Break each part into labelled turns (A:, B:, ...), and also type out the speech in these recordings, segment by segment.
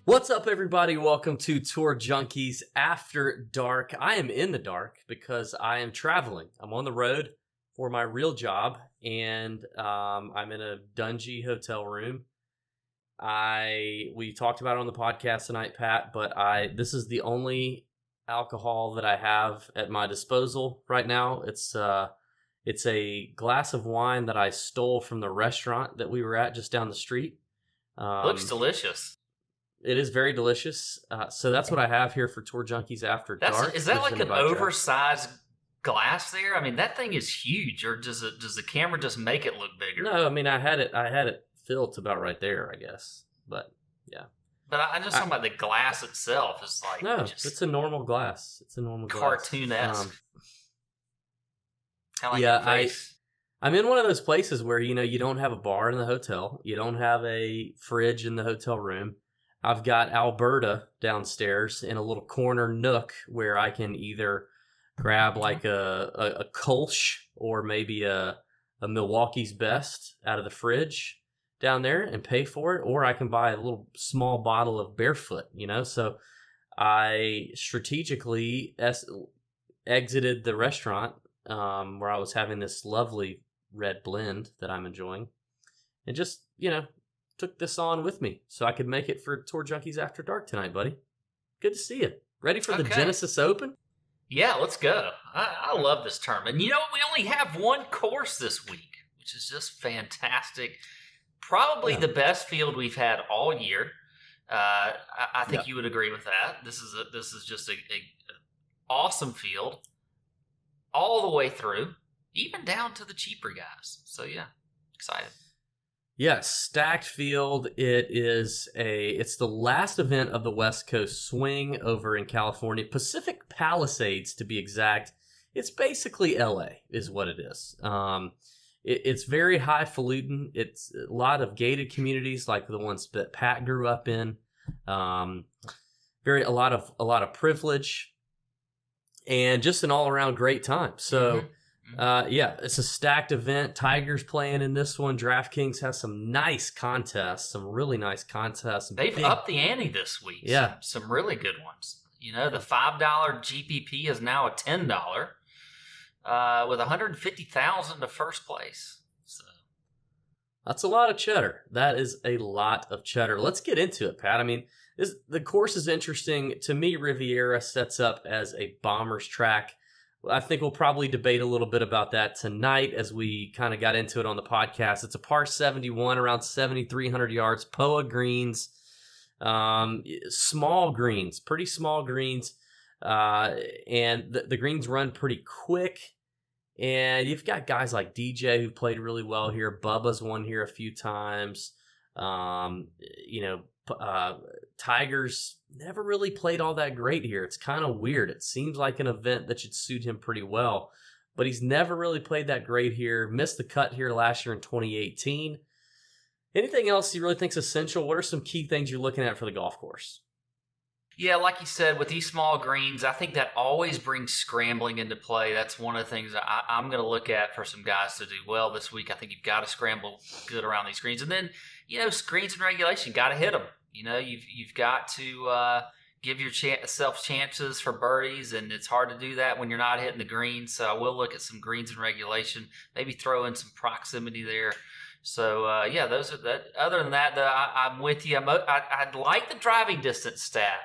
A: What's up, everybody? Welcome to Tour Junkies After Dark. I am in the dark because I am traveling. I'm on the road for my real job, and I'm in a dungy hotel room. We talked about it on the podcast tonight, Pat, but this is the only alcohol that I have at my disposal right now. It's a glass of wine that I stole from the restaurant that we were at just down the street.
B: Looks delicious.
A: It is very delicious. So that's what I have here for Tour Junkies After Dark.
B: Is that like an oversized glass there? I mean, that thing is huge. Or does the camera just make it look bigger?
A: No, I mean I had it filled to about right there, I guess. But yeah.
B: But I'm just talking about the glass itself. It's like
A: it's a normal glass. It's a normal
B: cartoon-esque.
A: I'm in one of those places where you don't have a bar in the hotel, you don't have a fridge in the hotel room. I've got Alberta downstairs in a little corner nook where I can either grab like a Kolsch or maybe a Milwaukee's Best out of the fridge down there and pay for it, or I can buy a little small bottle of Barefoot, So I strategically exited the restaurant where I was having this lovely red blend that I'm enjoying and just, took this on with me so I could make it for Tour Junkies After Dark tonight, buddy. Good to see you. Ready for the Genesis Open?
B: Yeah, let's go. I love this tournament. We only have one course this week, which is just fantastic. Probably the best field we've had all year. I think you would agree with that. This is just a awesome field all the way through, even down to the cheaper guys. So yeah, excited.
A: Yes, stacked field. It's the last event of the West Coast Swing over in California, Pacific Palisades to be exact. It's basically LA is what it is. It's very highfalutin. It's a lot of gated communities like the ones that Pat grew up in. A lot of privilege, and just an all around great time. So. It's a stacked event. Tiger's playing in this one. DraftKings has some nice contests, some really nice contests.
B: They've upped the ante this week.
A: Yeah.
B: Some really good ones. The $5 GPP is now a $10 with $150,000 to first place. So
A: that's a lot of cheddar. That is a lot of cheddar. Let's get into it, Pat. I mean, the course is interesting. To me, Riviera sets up as a bomber's track. I think we'll probably debate a little bit about that tonight as we kind of got into it on the podcast. It's a par 71, around 7,300 yards, POA greens, small greens, pretty small greens, and the greens run pretty quick. And you've got guys like DJ who played really well here. Bubba's won here a few times. Tiger's never really played all that great here. It's kind of weird. It seems like an event that should suit him pretty well, but he's never really played that great here. Missed the cut here last year in 2018. Anything else you really think's essential? What are some key things you're looking at for the golf course?
B: Yeah, like you said, with these small greens, I think that always brings scrambling into play. That's one of the things I'm going to look at for some guys to do well this week. I think you've got to scramble good around these greens. And then, screens and regulation, got to hit them. You've got to give yourself chances for birdies, and it's hard to do that when you're not hitting the greens. So I will look at some greens and regulation, maybe throw in some proximity there. So, those are that. Other than that, I'm with you. I'd like the driving distance stat,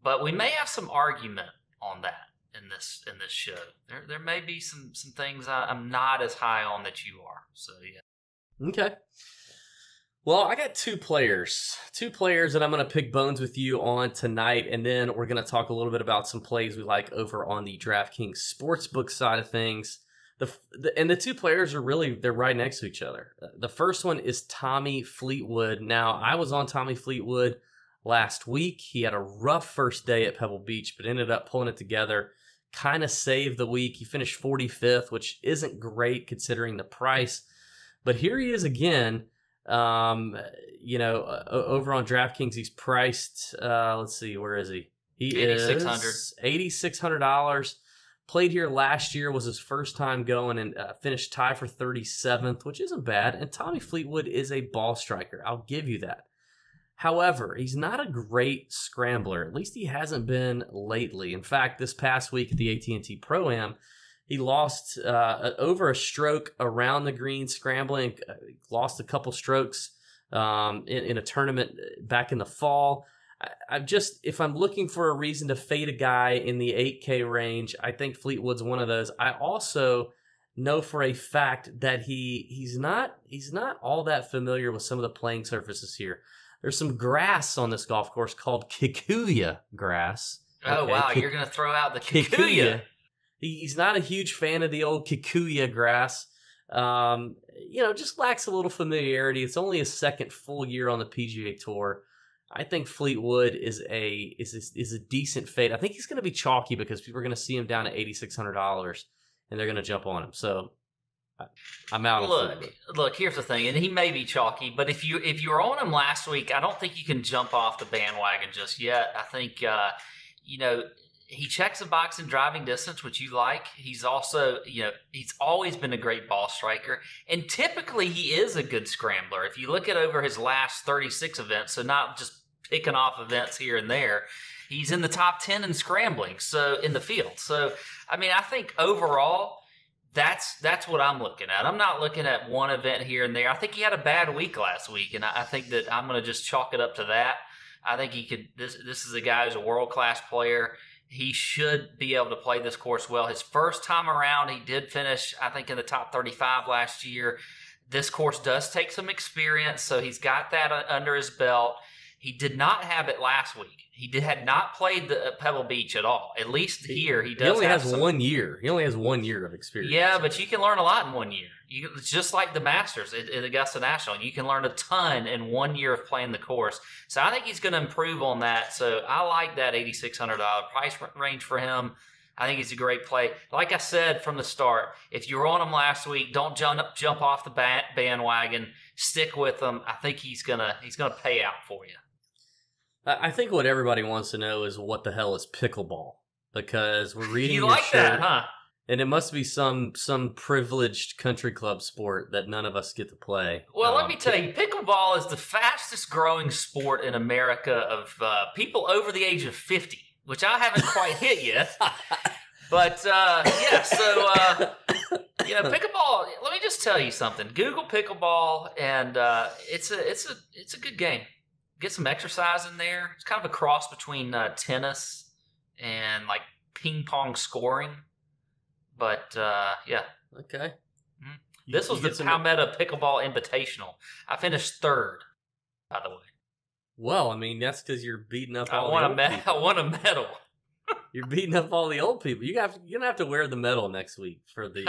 B: but we may have some argument on that in this show. There may be some things I'm not as high on that you are. So, yeah.
A: Okay. Well, I got two players that I'm going to pick bones with you on tonight, and then we're going to talk a little bit about some plays we like over on the DraftKings Sportsbook side of things. And the two players they're right next to each other. The first one is Tommy Fleetwood. Now, I was on Tommy Fleetwood last week. He had a rough first day at Pebble Beach, but ended up pulling it together, kind of saved the week. He finished 45th, which isn't great considering the price. But here he is again. Over on DraftKings, he's priced, let's see, where is he? He is $8,600. Played here last year, was his first time going, and finished tied for 37th, which isn't bad. And Tommy Fleetwood is a ball striker. I'll give you that. However, he's not a great scrambler. At least he hasn't been lately. In fact, this past week at the AT&T Pro-Am, he lost over a stroke around the green scrambling, lost a couple strokes in a tournament back in the fall. If I'm looking for a reason to fade a guy in the 8K range, I think Fleetwood's one of those. I also know for a fact that he's not all that familiar with some of the playing surfaces here. There's some grass on this golf course called Kikuya grass.
B: Oh, okay. Wow, you're going to throw out the Kikuya.
A: He's not a huge fan of the old Kikuya grass. Just lacks a little familiarity. It's only his second full year on the PGA Tour. I think Fleetwood is a decent fade. I think he's going to be chalky because people are going to see him down at $8,600, and they're going to jump on him. So I'm out.
B: Look. Here's the thing, and he may be chalky, but if you were on him last week, I don't think you can jump off the bandwagon just yet. I think he checks the box in driving distance, which you like. He's also, he's always been a great ball striker. And typically he is a good scrambler. If you look at over his last 36 events, so not just picking off events here and there, he's in the top 10 in scrambling, so in the field. So, I think overall, that's what I'm looking at. I'm not looking at one event here and there. I think he had a bad week last week, and I think that I'm going to just chalk it up to that. I think he could. This is a guy who's a world-class player. He should be able to play this course well. His first time around, he did finish, I think, in the top 35 last year. This course does take some experience, so he's got that under his belt. He did not have it last week. He had not played the Pebble Beach at all. At least here, he does.
A: He only has 1 year. He only has 1 year of experience.
B: Yeah, but you can learn a lot in 1 year. It's just like the Masters at Augusta National. You can learn a ton in 1 year of playing the course. So I think he's going to improve on that. So I like that $8,600 price range for him. I think he's a great play. Like I said from the start, if you were on him last week, don't jump off the bandwagon. Stick with him. I think he's gonna pay out for you.
A: I think what everybody wants to know is what the hell is pickleball, because we're reading
B: you
A: your
B: like
A: shirt,
B: that, huh?
A: And it must be some privileged country club sport that none of us get to play.
B: Well, let me tell you, pickleball is the fastest growing sport in America of people over the age of 50, which I haven't quite hit yet. But pickleball. Let me just tell you something. Google pickleball, and it's a good game. Get some exercise in there. It's kind of a cross between tennis and like ping pong scoring. But yeah.
A: Okay.
B: Mm-hmm. This was the Palmetto Pickleball Invitational. I finished third, by the way.
A: Well, that's because you're beating up all
B: I won a medal.
A: You're beating up all the old people. You're gonna have to wear the medal next week for the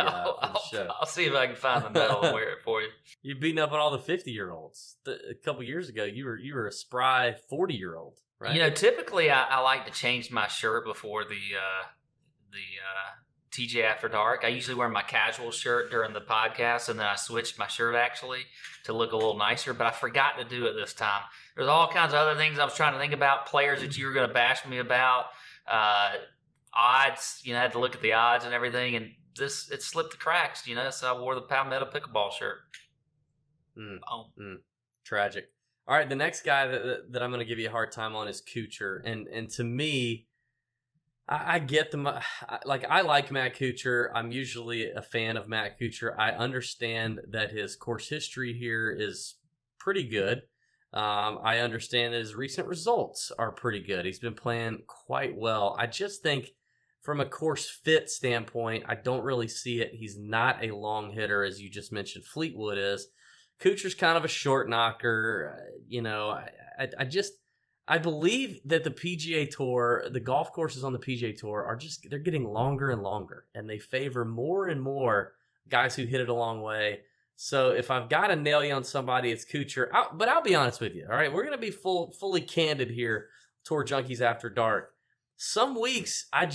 A: show.
B: I'll see if I can find the medal and wear it for you.
A: You're beating up on all the 50-year-olds. A couple years ago, you were a spry 40-year-old, right?
B: Typically I like to change my shirt before the TJ After Dark. I usually wear my casual shirt during the podcast, and then I switched my shirt actually to look a little nicer, but I forgot to do it this time. There's all kinds of other things I was trying to think about, players that you were going to bash me about, odds, I had to look at the odds and everything, and it slipped the cracks, so I wore the Palmetto Pickleball shirt.
A: Tragic. All right, the next guy that I'm going to give you a hard time on is Kuchar, and to me, I get I like Matt Kuchar. I'm usually a fan of Matt Kuchar. I understand that his course history here is pretty good. I understand that his recent results are pretty good. He's been playing quite well. I just think from a course fit standpoint, I don't really see it. He's not a long hitter, as you just mentioned Fleetwood is. Kuchar's kind of a short knocker. I believe that the PGA Tour, the golf courses on the PGA Tour they're getting longer and longer, and they favor more and more guys who hit it a long way. So if I've got to nail you on somebody, it's Kuchar. But I'll be honest with you, all right? We're going to be fully candid here, Tour Junkies After Dark. Some weeks, I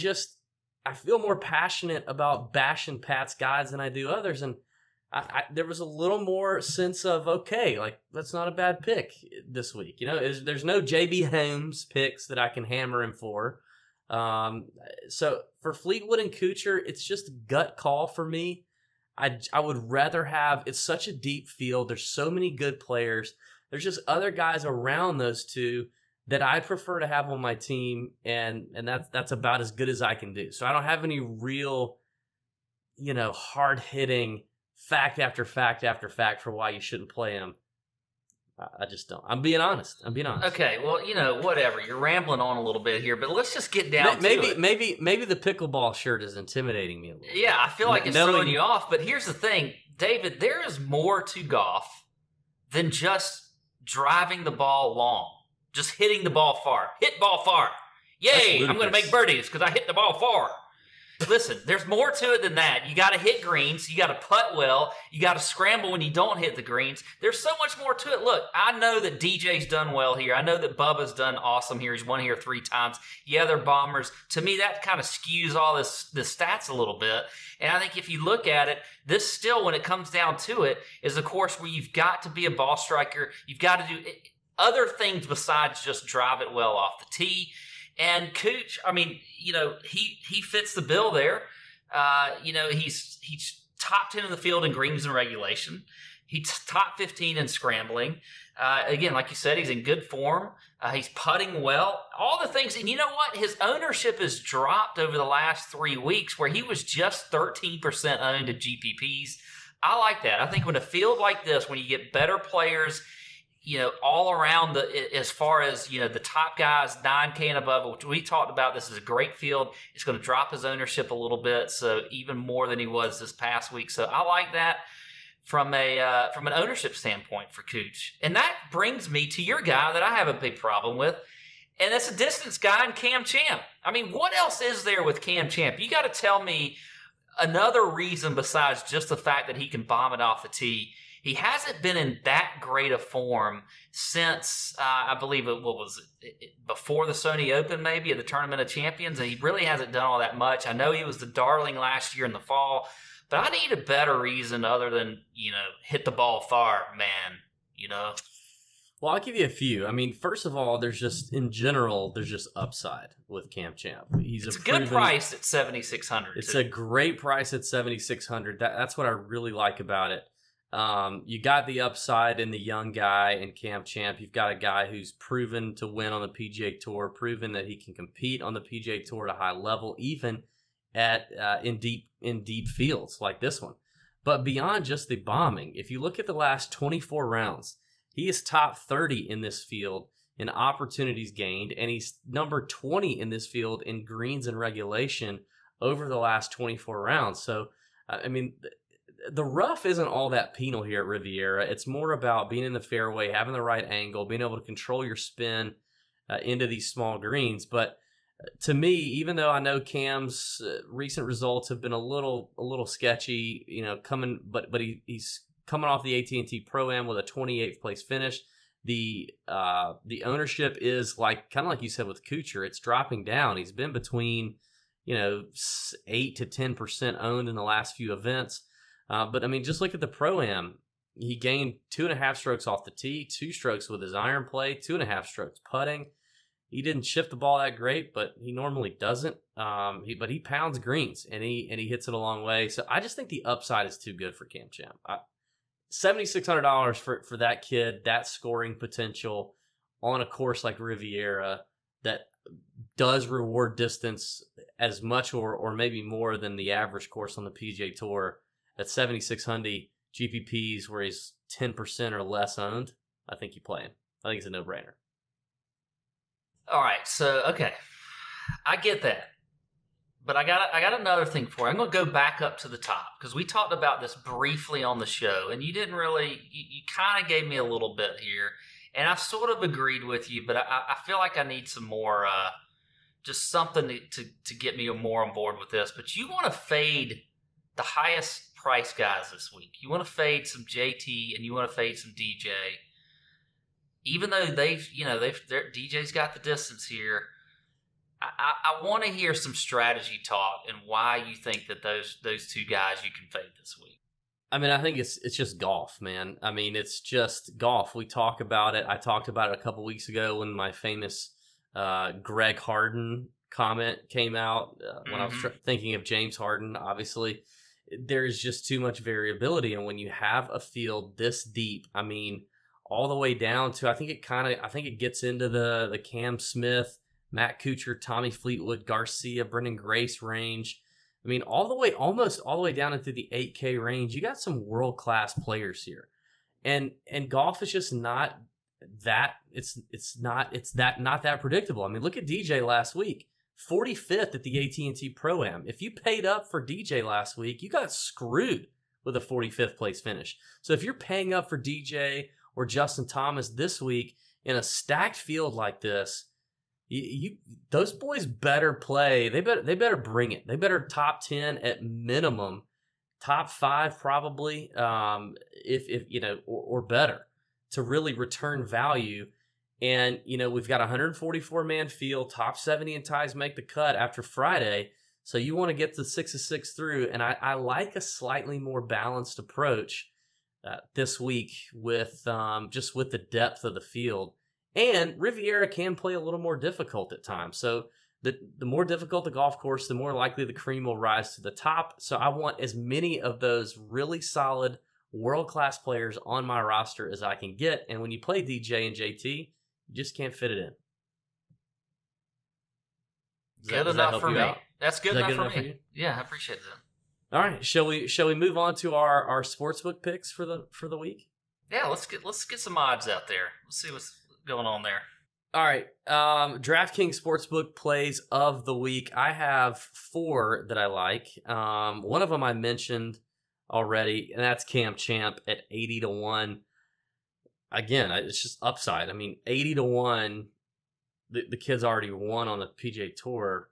A: feel more passionate about bashing Pat's guys than I do others, and there was a little more sense of, okay, that's not a bad pick this week. There's no JB Holmes picks that I can hammer him for. So for Fleetwood and Kuchar, it's just a gut call for me. I would rather have, it's such a deep field. There's so many good players There's just other guys around those two that I prefer to have on my team, and that's about as good as I can do. So I don't have any real, hard hitting fact after fact after fact for why you shouldn't play him. I just don't. I'm being honest.
B: Okay, well, whatever. You're rambling on a little bit here, but let's just get down to it.
A: Maybe the pickleball shirt is intimidating me a little.
B: Yeah, I feel like it's throwing you off. But here's the thing, David. There is more to golf than just driving the ball long, just hitting the ball far. Hit ball far. Yay! I'm going to make birdies because I hit the ball far. Listen, there's more to it than that. You got to hit greens. You got to putt well. You got to scramble when you don't hit the greens. There's so much more to it. Look, I know that DJ's done well here. I know that Bubba's done awesome here. He's won here 3 times. Yeah, they're bombers. To me, that kind of skews all the stats a little bit. And I think if you look at it, this still, when it comes down to it, is a course where you've got to be a ball striker. You've got to do other things besides just drive it well off the tee. And Cooch, I mean, he fits the bill there. He's top 10 in the field in greens and regulation. He's top 15 in scrambling. Again, like you said, he's in good form. He's putting well. All the things. And you know what? His ownership has dropped over the last 3 weeks, where he was just 13% owned at GPPs. I like that. I think when a field like this, when you get better players, all around as far as, the top guys, 9K and above, which we talked about, this is a great field. It's going to drop his ownership a little bit, so even more than he was this past week. So I like that from an ownership standpoint for Cooch. And that brings me to your guy that I have a big problem with, and that's a distance guy in Cam Champ. I mean, what else is there with Cam Champ? You got to tell me another reason besides just the fact that he can bomb it off the tee. He hasn't been in that great a form since, I believe before the Sony Open, maybe, at the Tournament of Champions, and he really hasn't done all that much. I know he was the darling last year in the fall, but I need a better reason other than, hit the ball far, man,
A: Well, I'll give you a few. I mean, first of all, there's just upside with Cam Champ.
B: It's a good price at $7,600.
A: It's a great price at $7,600. That's what I really like about it. You got the upside in the young guy in Cam Champ. You've got a guy who's proven to win on the PGA Tour, proven that he can compete on the PGA Tour at a high level, even in deep fields like this one. But beyond just the bombing, if you look at the last 24 rounds, he is top 30 in this field in opportunities gained, and he's number 20 in this field in greens and regulation over the last 24 rounds. So, I mean, the rough isn't all that penal here at Riviera. It's more about being in the fairway, having the right angle, being able to control your spin into these small greens. But to me, even though I know Cam's recent results have been a little sketchy, but he's coming off the AT&T Pro-Am with a 28th place finish. The ownership is kind of like you said with Kuchar, it's dropping down. He's been between 8 to 10% owned in the last few events. But I mean, just look at the Pro-Am. He gained 2.5 strokes off the tee, 2 strokes with his iron play, 2.5 strokes putting. He didn't shift the ball that great, but he normally doesn't. But he pounds greens and he hits it a long way. So I just think the upside is too good for Cam Champ. $7,600 for that kid, that scoring potential on a course like Riviera that does reward distance as much or maybe more than the average course on the PGA Tour. At 7,600 GPPs, where he's 10% or less owned, I think you play him. I think it's a no-brainer.
B: All right, so okay, I get that, but I got another thing for you. I'm going to go back up to the top because we talked about this briefly on the show, and you didn't really. You kind of gave me a little bit here, and I sort of agreed with you, but I feel like I need some more, just something to get me more on board with this. But you want to fade the highest price guys this week. You want to fade some JT and you want to fade some DJ. Even though DJ's got the distance here, I want to hear some strategy talk and why you think that those two guys you can fade this week.
A: I mean, I think it's just golf, man. I mean, it's just golf. We talk about it. I talked about it a couple weeks ago when my famous Greg Harden comment came out when I was thinking of James Harden, obviously. There's just too much variability, and when you have a field this deep, I mean, all the way down to, I think it gets into the Cam Smith, Matt Kuchar, Tommy Fleetwood, Garcia, Brendan Grace range. I mean, almost all the way down into the 8K range. You got some world-class players here. And golf is just not that, it's not that predictable. I mean, look at DJ last week. 45th at the AT&T Pro-Am. If you paid up for DJ last week, you got screwed with a 45th place finish. So if you're paying up for DJ or Justin Thomas this week in a stacked field like this, those boys better play. They better bring it. They better top 10 at minimum, top 5 probably, if you know, or better, to really return value. And you know, we've got a 144-man field. Top 70 in ties make the cut after Friday. So you want to get the 6 of 6 through. And I like a slightly more balanced approach this week with just with the depth of the field. And Riviera can play a little more difficult at times. So the more difficult the golf course, the more likely the cream will rise to the top. So I want as many of those really solid world-class players on my roster as I can get. And when you play DJ and JT, you just can't fit it in.
B: Good enough for me. That's good enough for me. Yeah, I appreciate that.
A: All right, shall we move on to our sportsbook picks for the week?
B: Yeah, let's get some odds out there. Let's see what's going on there.
A: All right, DraftKings Sportsbook plays of the week. I have 4 that I like. One of them I mentioned already, and that's Cam Champ at 80 to 1. Again, it's just upside. I mean, 80 to 1. The kid's already won on the PGA Tour.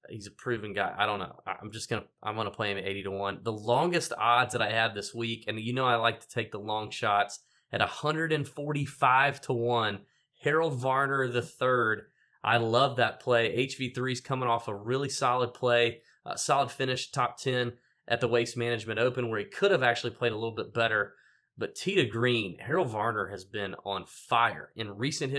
A: He's a proven guy. I don't know. I'm gonna play him at 80 to 1. The longest odds that I have this week, and you know I like to take the long shots, at 145 to 1. Harold Varner III. I love that play. HV3's coming off a really solid play, solid finish, top 10 at the Waste Management Open, where he could have actually played a little bit better. But tee to green, Harold Varner has been on fire in recent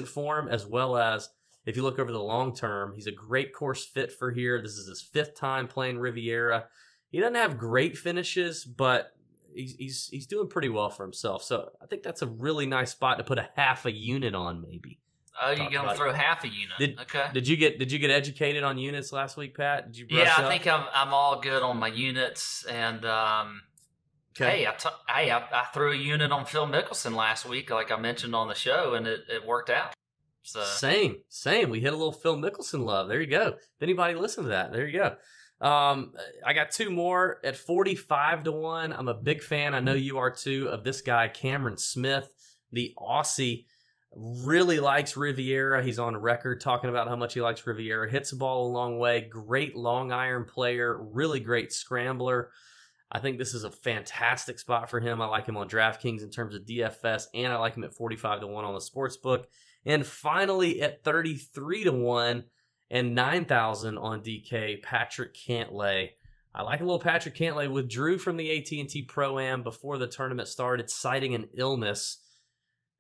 A: form, as well as if you look over the long term. He's a great course fit for here. This is his 5th time playing Riviera. He doesn't have great finishes, but he's doing pretty well for himself. So I think that's a really nice spot to put a half a unit on, maybe.
B: Oh, you're gonna throw half a unit? Okay.
A: Did you get educated on units last week, Pat? Did you brush
B: up?
A: I
B: think I'm all good on my units. And okay. Hey, I threw a unit on Phil Mickelson last week, like I mentioned on the show, and it worked out. So
A: same. We hit a little Phil Mickelson love. There you go. If anybody listened to that, there you go. I got 2 more at 45 to 1. I'm a big fan. I know you are too, of this guy, Cameron Smith, the Aussie. Really likes Riviera. He's on record talking about how much he likes Riviera. Hits the ball a long way. Great long iron player. Really great scrambler. I think this is a fantastic spot for him. I like him on DraftKings in terms of DFS, and I like him at 45 to 1 on the sportsbook. And finally, at 33 to 1 and 9,000 on DK, Patrick Cantlay. I like a little Patrick Cantlay. Withdrew from the AT&T Pro-Am before the tournament started, citing an illness.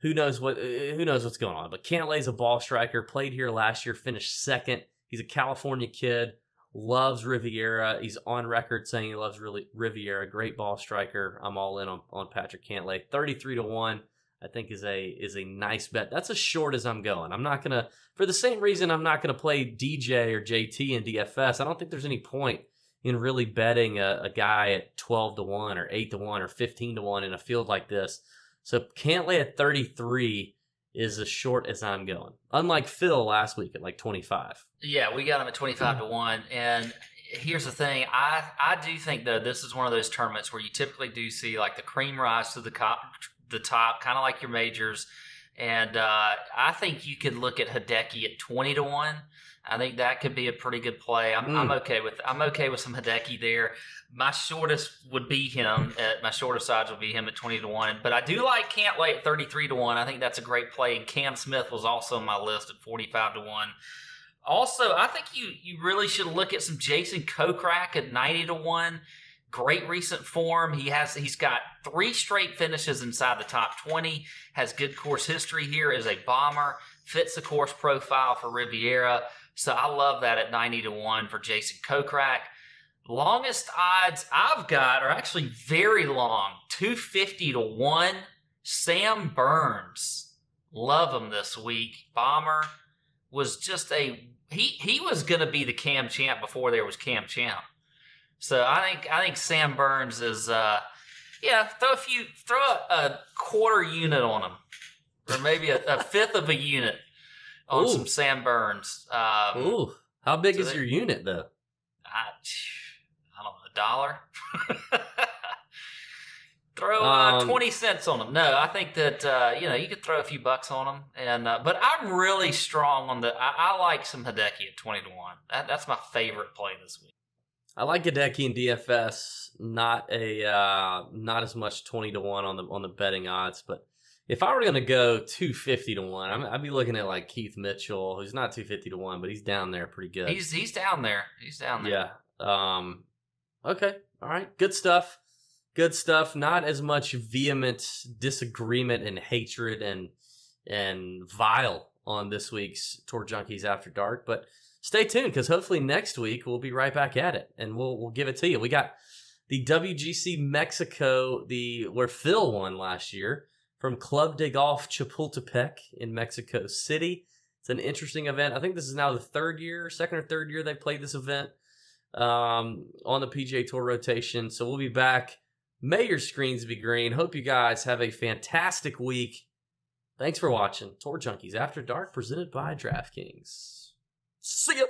A: Who knows what's going on? But Cantlay's a ball striker. Played here last year, finished 2nd. He's a California kid. Loves Riviera. He's on record saying he loves Riviera. Great ball striker. I'm all in on Patrick Cantlay. 33 to 1, I think is a nice bet. That's as short as I'm going. I'm not gonna, for the same reason I'm not gonna play DJ or JT in DFS. I don't think there's any point in really betting a guy at 12 to 1 or 8 to 1 or 15 to 1 in a field like this. So Cantlay at 33 is as short as I'm going. Unlike Phil last week at like 25.
B: Yeah, we got him at 25 to 1. And here's the thing. I do think, though, this is one of those tournaments where you typically do see like the cream rise to the top, kind of like your majors. And I think you could look at Hideki at 20 to 1. I think that could be a pretty good play. I'm okay with some Hideki there. My shortest would be him. My shortest odds would be him at 20 to 1. But I do like Cantlay at 33 to 1. I think that's a great play. And Cam Smith was also on my list at 45 to 1. Also, I think you really should look at some Jason Kokrak at 90 to 1. Great recent form. He's got 3 straight finishes inside the top 20. Has good course history here. Is a bomber. Fits the course profile for Riviera. So I love that at 90 to 1 for Jason Kokrak. Longest odds I've got are actually very long. 250 to 1. Sam Burns, love him this week. Bomber was just he was going to be the Cam Champ before there was Cam Champ. So I think Sam Burns is throw a quarter unit on him, or maybe a fifth of a unit on some Sam Burns.
A: Ooh, how big is your unit though?
B: I don't know, $1. Throw 20 cents on them. No, I think that you could throw a few bucks on them, and but I'm really strong on I like some Hideki at 20 to 1. That's my favorite play this week.
A: I like Hideki in DFS, not as much 20 to 1 on the betting odds, but if I were going to go 250 to 1, I'd be looking at like Keith Mitchell, who's not 250 to 1, but he's down there pretty good.
B: He's down there. He's down there.
A: Yeah. Okay. All right. Good stuff. Good stuff. Not as much vehement disagreement and hatred and vile on this week's Tour Junkies After Dark, but stay tuned because hopefully next week we'll be right back at it and we'll give it to you. We got the WGC Mexico, where Phil won last year from Club de Golf Chapultepec in Mexico City. It's an interesting event. I think this is now the second or third year they played this event on the PGA Tour rotation. So we'll be back. May your screens be green. Hope you guys have a fantastic week. Thanks for watching Tour Junkies After Dark, presented by DraftKings. See ya!